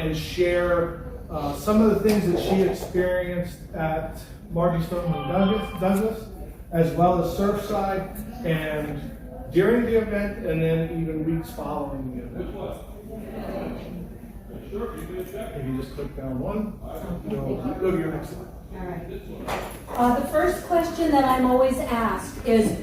and share some of the things that she experienced at Margie Stoneman Douglas, as well as Surfside, and during the event, and then even weeks following the event. If you just click down one, go to your next slide. All right. The first question that I'm always asked is,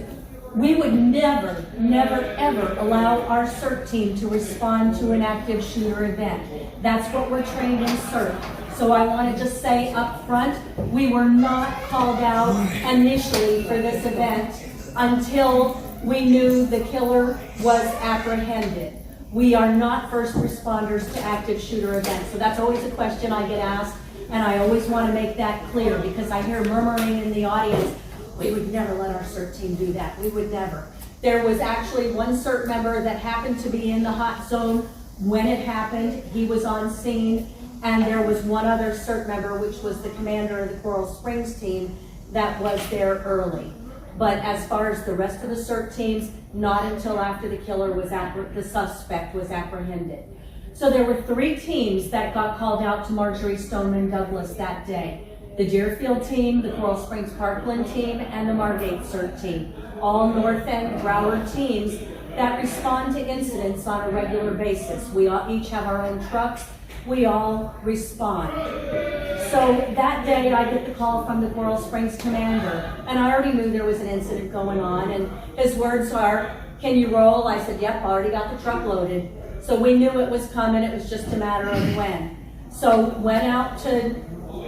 we would never, ever allow our CERT team to respond to an active shooter event. That's what we're trained in CERT. So I want to just say up front, we were not called out initially for this event until we knew the killer was apprehended. We are not first responders to active shooter events. So that's always a question I get asked, and I always want to make that clear because I hear murmuring in the audience, we would never let our CERT team do that. We would never. There was actually one CERT member that happened to be in the hot zone when it happened. He was on scene, and there was one other CERT member, which was the commander of the Coral Springs team, that was there early. But as far as the rest of the CERT teams, not until after the killer was the suspect was apprehended. So there were 3 teams that got called out to Marjorie Stoneman Douglas that day. The Deerfield team, the Coral Springs Parkland team, and the Margate CERT team. All North End Broward teams that respond to incidents on a regular basis. We all each have our own trucks. We all respond. So that day I get the call from the Coral Springs commander, and I already knew there was an incident going on, and his words are, "Can you roll?" I said, "Yep, already got the truck loaded." So we knew it was coming, it was just a matter of when. So went out to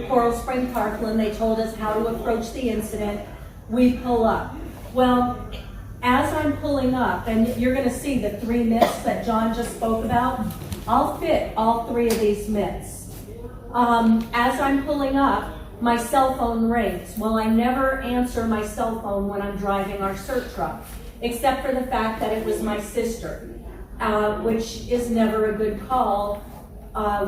Coral Spring Parkland, they told us how to approach the incident. We pull up. Well, as I'm pulling up, and you're gonna see the 3 myths that John just spoke about, I'll fit all 3 of these myths. As I'm pulling up, my cell phone rings. Well, I never answer my cell phone when I'm driving our CERT truck, except for the fact that it was my sister, which is never a good call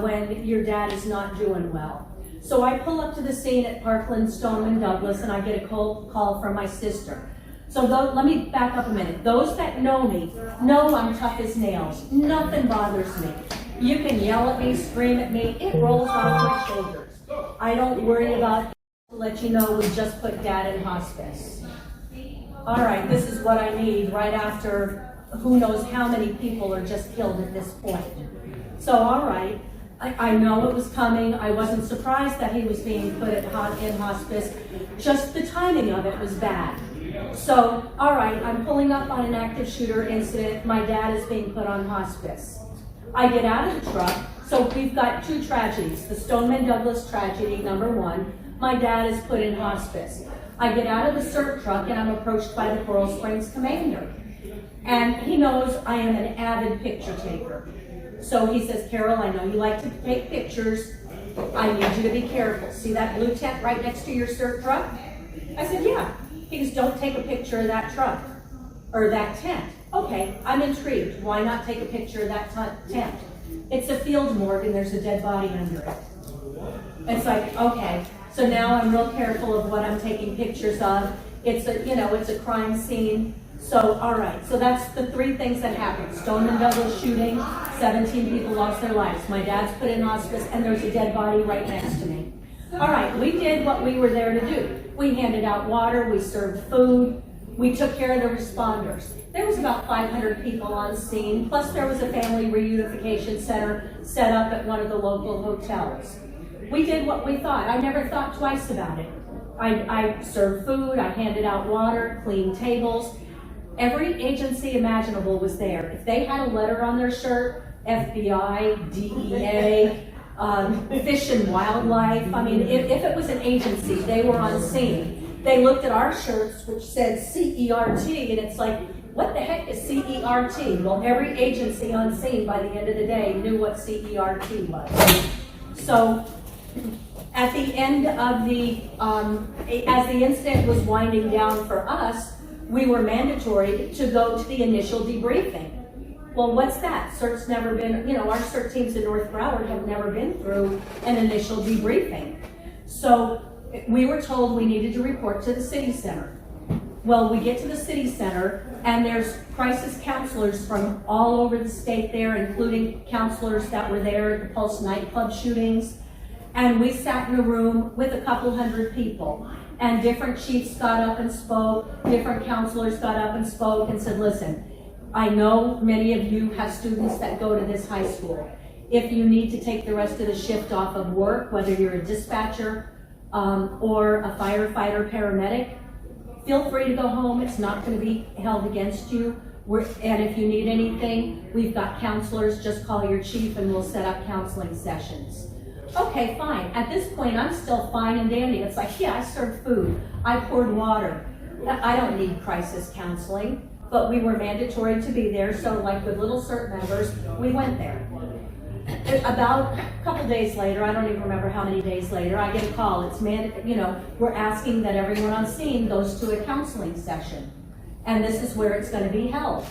when your dad is not doing well. So I pull up to the scene at Parkland, Stoneman Douglas, and I get a call from my sister. So let me back up a minute. Those that know me know I'm tough as nails. Nothing bothers me. You can yell at me, scream at me, it rolls off my shoulders. I don't worry about it. To let you know, we just put Dad in hospice. All right, this is what I need right after who knows how many people are just killed at this point. So all right. I know it was coming. I wasn't surprised that he was being put in hospice. Just the timing of it was bad. So, all right, I'm pulling up on an active shooter incident. My dad is being put on hospice. I get out of the truck. So we've got two tragedies. The Stoneman Douglas tragedy, number one. My dad is put in hospice. I get out of the CERT truck and I'm approached by the Coral Springs commander. And he knows I am an avid picture taker. So he says, Carol, I know you like to take pictures. I need you to be careful. See that blue tent right next to your CERT truck? I said, yeah. He goes, don't take a picture of that truck or that tent. Okay, I'm intrigued. Why not take a picture of that tent? It's a field morgue and there's a dead body under it. It's like, okay. So now I'm real careful of what I'm taking pictures of. It's a crime scene. So, all right. So that's the three things that happened. Stoneman Douglas shooting, 17 people lost their lives. My dad's put in hospice and there's a dead body right next to me. All right, we did what we were there to do. We handed out water, we served food, we took care of the responders. There was about 500 people on scene, plus there was a family reunification center set up at one of the local hotels. We did what we thought. I never thought twice about it. I served food, I handed out water, cleaned tables. Every agency imaginable was there. If they had a letter on their shirt, FBI, DEA, Fish and Wildlife, I mean, if it was an agency, they were on scene. They looked at our shirts, which said CERT, and it's like, what the heck is CERT? Well, every agency on scene by the end of the day knew what CERT was. So, at the end of as the incident was winding down for us, we were mandatory to go to the initial debriefing. Well, what's that? CERT's never been, our CERT teams in North Broward have never been through an initial debriefing. So we were told we needed to report to the city center. Well, we get to the city center and there's crisis counselors from all over the state there, including counselors that were there at the Pulse nightclub shootings. And we sat in a room with a couple hundred people. And different chiefs got up and spoke, different counselors got up and spoke and said, listen, I know many of you have students that go to this high school. If you need to take the rest of the shift off of work, whether you're a dispatcher or a firefighter, paramedic, feel free to go home. It's not going to be held against you. And if you need anything, we've got counselors. Just call your chief and we'll set up counseling sessions. Okay, fine. At this point, I'm still fine and dandy. It's like, yeah, I served food. I poured water. I don't need crisis counseling. But we were mandatory to be there, so like with little CERT members, we went there. About a couple days later, I don't even remember how many days later, I get a call. It's we're asking that everyone on scene goes to a counseling session. And this is where it's going to be held.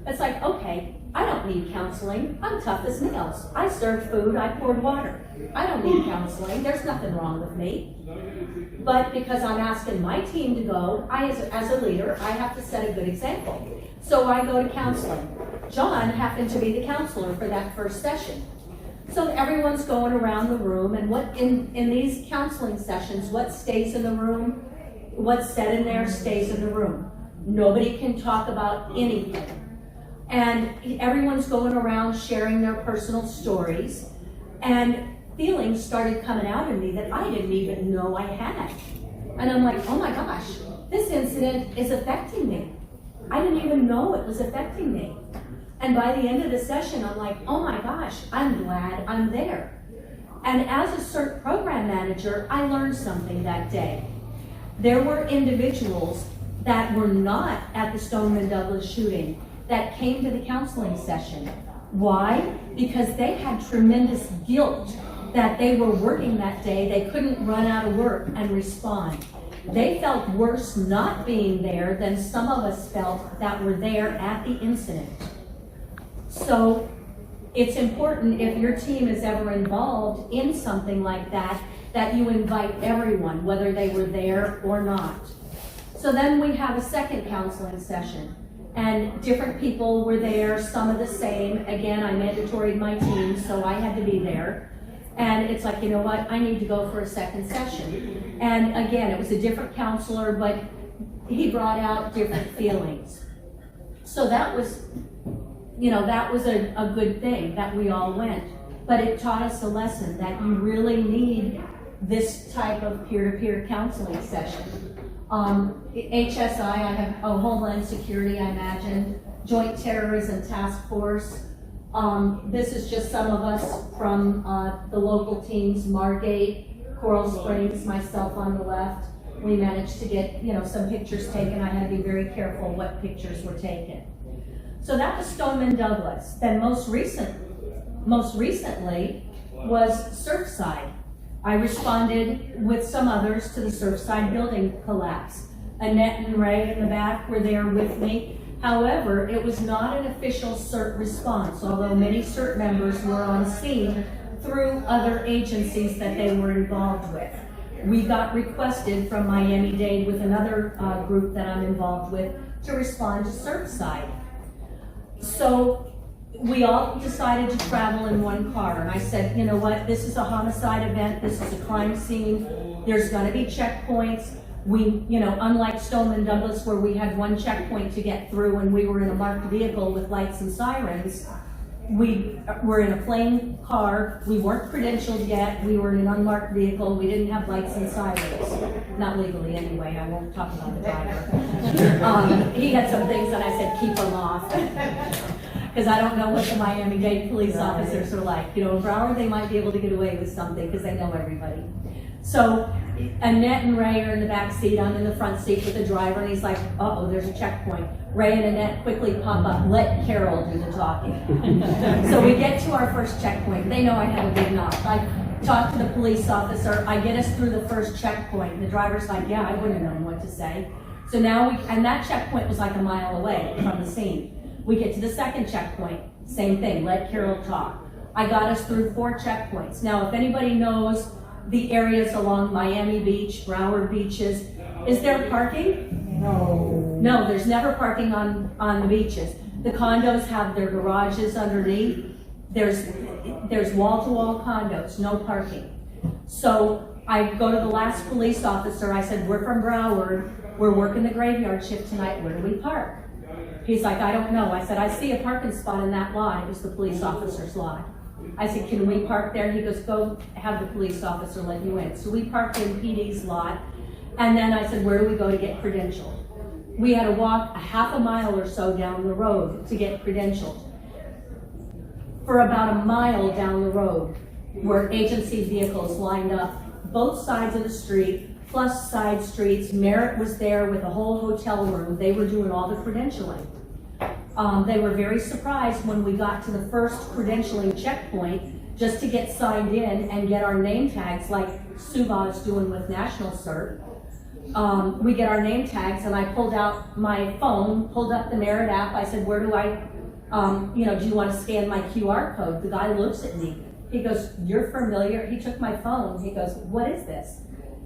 It's like, okay, I don't need counseling. I'm tough as nails. I served food, I poured water. I don't need counseling. There's nothing wrong with me. But because I'm asking my team to go, as a leader, I have to set a good example. So I go to counseling. John happened to be the counselor for that first session. So everyone's going around the room, and what in these counseling sessions, what stays in the room, what's said in there stays in the room. Nobody can talk about anything. And everyone's going around sharing their personal stories, and feelings started coming out in me that I didn't even know I had. And I'm like, oh my gosh, this incident is affecting me. I didn't even know it was affecting me. And by the end of the session, I'm like, oh my gosh, I'm glad I'm there. And as a CERT program manager, I learned something that day. There were individuals that were not at the Stoneman Douglas shooting that came to the counseling session. Why? Because they had tremendous guilt that they were working that day. They couldn't run out of work and respond. They felt worse not being there than some of us felt that were there at the incident. So it's important, if your team is ever involved in something like that, that you invite everyone, whether they were there or not. So then we have a second counseling session, and different people were there, some of the same. Again, I mandatoried my team, so I had to be there. And it's like, you know what, I need to go for a second session. And again, it was a different counselor, but he brought out different feelings. So that was, a good thing that we all went. But it taught us a lesson that you really need this type of peer-to-peer counseling session. HSI, I have, Homeland Security, I imagine, Joint Terrorism Task Force. This is just some of us from the local teams, Margate, Coral Springs, myself on the left. We managed to get, some pictures taken. I had to be very careful what pictures were taken. So that was Stoneman Douglas. Then most recently was Surfside. I responded with some others to the Surfside building collapse. Annette and Ray in the back were there with me. However, it was not an official CERT response, although many CERT members were on scene through other agencies that they were involved with. We got requested from Miami-Dade with another group that I'm involved with to respond to Surfside. So we all decided to travel in one car, and I said, you know what, this is a homicide event, this is a crime scene, there's gonna be checkpoints. We, unlike Stoneman Douglas where we had one checkpoint to get through and we were in a marked vehicle with lights and sirens, we were in a plain car, we weren't credentialed yet, we were in an unmarked vehicle, we didn't have lights and sirens. Not legally anyway, I won't talk about the driver. He had some things that I said, keep them off. Because I don't know what the Miami-Dade police officers are like. In Broward, they might be able to get away with something because they know everybody. So Annette and Ray are in the back seat, I'm in the front seat with the driver, and he's like, uh-oh, there's a checkpoint. Ray and Annette quickly pop up, let Carol do the talking. So we get to our first checkpoint. They know I have a big mouth. I talk to the police officer, I get us through the first checkpoint, and the driver's like, yeah, I wouldn't have known what to say. So now and that checkpoint was like a mile away from the scene. We get to the second checkpoint, same thing, let Carol talk. I got us through 4 checkpoints. Now, if anybody knows the areas along Miami Beach, Broward beaches, is there parking? No. No, there's never parking on the beaches. The condos have their garages underneath. There's wall-to-wall condos, no parking. So I go to the last police officer, I said, we're from Broward, we're working the graveyard shift tonight, where do we park? He's like, I don't know. I said, I see a parking spot in that lot. It was the police officer's lot. I said, can we park there? He goes, go have the police officer let you in. So we parked in PD's lot. And then I said, where do we go to get credentialed? We had to walk a half a mile or so down the road to get credentialed. For about a mile down the road were agency vehicles lined up, both sides of the street, plus side streets. Merritt was there with a whole hotel room. They were doing all the credentialing. They were very surprised when we got to the first credentialing checkpoint just to get signed in and get our name tags like Subha's doing with National CERT. We get our name tags, and I pulled out my phone, pulled up the Merritt app. I said, where do I, do you want to scan my QR code? The guy looks at me. He goes, you're familiar? He took my phone. He goes, what is this?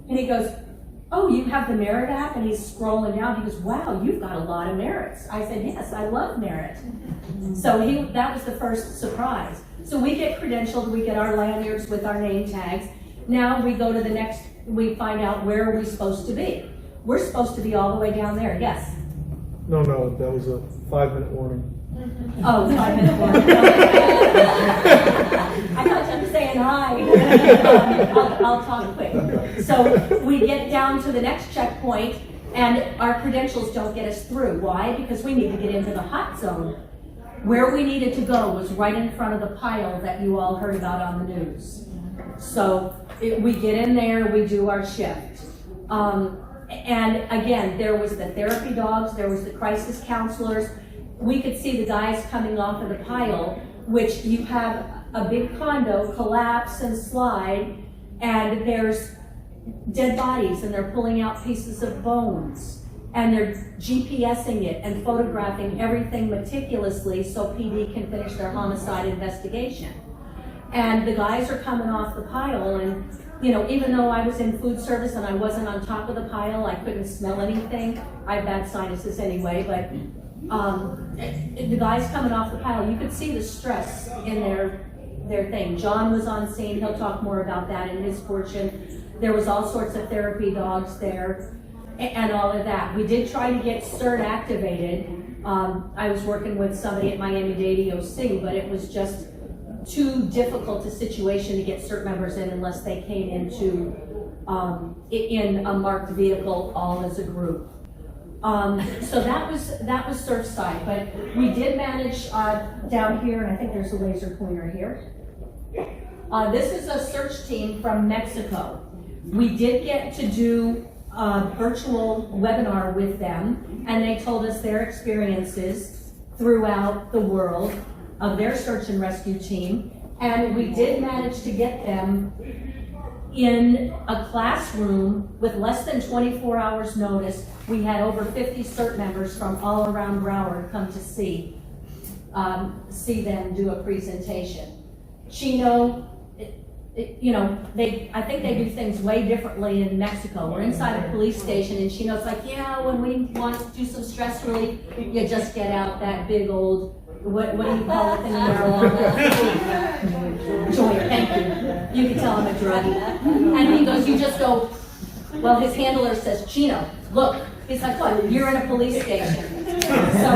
And he goes, oh, you have the Merritt app? And he's scrolling down. He goes, wow, you've got a lot of Merritts. I said, yes, I love Merritt. So that was the first surprise. So we get credentialed, we get our lanyards with our name tags. Now we go to the next, we find out where are we supposed to be. We're supposed to be all the way down there, yes? No, that was a 5-minute warning. Oh, 5-minute warning. I thought you were saying hi. I'll talk quick. So we get down to the next checkpoint, and our credentials don't get us through. Why? Because we need to get into the hot zone. Where we needed to go was right in front of the pile that you all heard about on the news. So we get in there, we do our shift. And again, there was the therapy dogs, there was the crisis counselors. We could see the guys coming off of the pile, which you have a big condo collapse and slide, and there's dead bodies, and they're pulling out pieces of bones, and they're GPSing it and photographing everything meticulously so PD can finish their homicide investigation. And the guys are coming off the pile, and even though I was in food service and I wasn't on top of the pile, I couldn't smell anything. I have bad sinuses anyway, but the guys coming off the pile, you could see the stress in their thing. John was on scene, he'll talk more about that in his portion. There was all sorts of therapy dogs there and all of that. We did try to get CERT activated. I was working with somebody at Miami-Dade EOC, but it was just too difficult a situation to get CERT members in unless they came into in a marked vehicle, all as a group. So that was Surfside, but we did manage down here, and I think there's a laser pointer here. This is a search team from Mexico. We did get to do a virtual webinar with them, and they told us their experiences throughout the world of their search and rescue team, and we did manage to get them in a classroom with less than 24 hours notice. We had over 50 CERT members from all around Broward come to see them do a presentation. Chino, I think they do things way differently in Mexico. We're inside a police station, and Chino's like, yeah, when we want to do some stress relief, you just get out that big old, what do you call it in marijuana? Joint, thank you. You can tell I'm a druggie. And he goes, you just go, well, his handler says, Chino, look. He's like, what? You're in a police station. So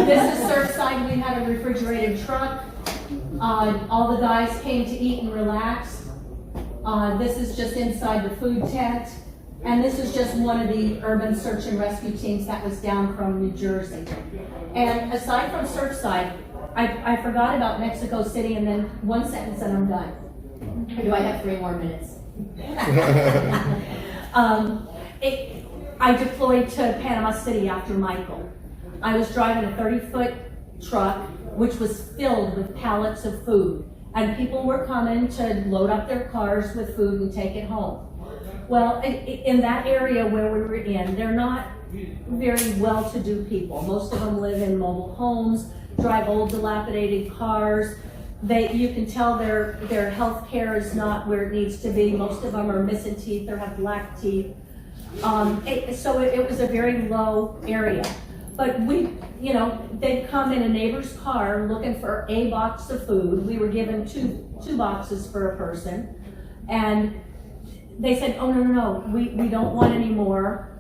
this is Surfside. We had a refrigerated truck. All the guys came to eat and relax. This is just inside the food tent. And this is just one of the urban search and rescue teams that was down from New Jersey. And aside from Surfside, I forgot about Mexico City, and then one sentence and I'm done. Or do I have 3 more minutes? I deployed to Panama City after Michael. I was driving a 30-foot truck which was filled with pallets of food, and people were coming to load up their cars with food and take it home. Well, in that area where we were in, they're not very well-to-do people. Most of them live in mobile homes, drive old dilapidated cars. You can tell their health care is not where it needs to be. Most of them are missing teeth or have black teeth. So it was a very low area. But they'd come in a neighbor's car looking for a box of food. We were given two boxes for a person. And they said, oh, no, we don't want any more.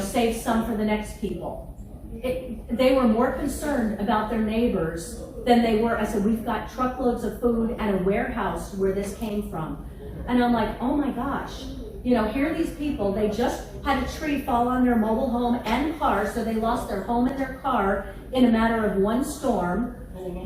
Save some for the next people. They were more concerned about their neighbors than they were. I said, we've got truckloads of food and a warehouse where this came from. And I'm like, oh my gosh. Here are these people, they just had a tree fall on their mobile home and car, so they lost their home and their car in a matter of one storm.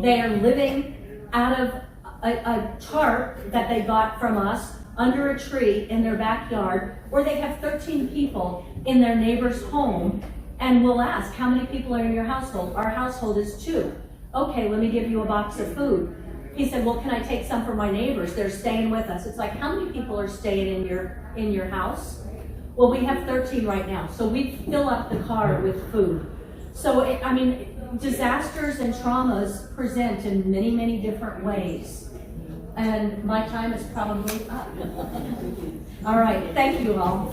They are living out of a tarp that they got from us under a tree in their backyard, or they have 13 people in their neighbor's home, and we'll ask, how many people are in your household? Our household is 2. Okay, let me give you a box of food. He said, well, can I take some for my neighbors? They're staying with us. It's like, how many people are staying in your house? Well, we have 13 right now. So we fill up the car with food. So, disasters and traumas present in many, many different ways. And my time is probably up. All right, thank you all.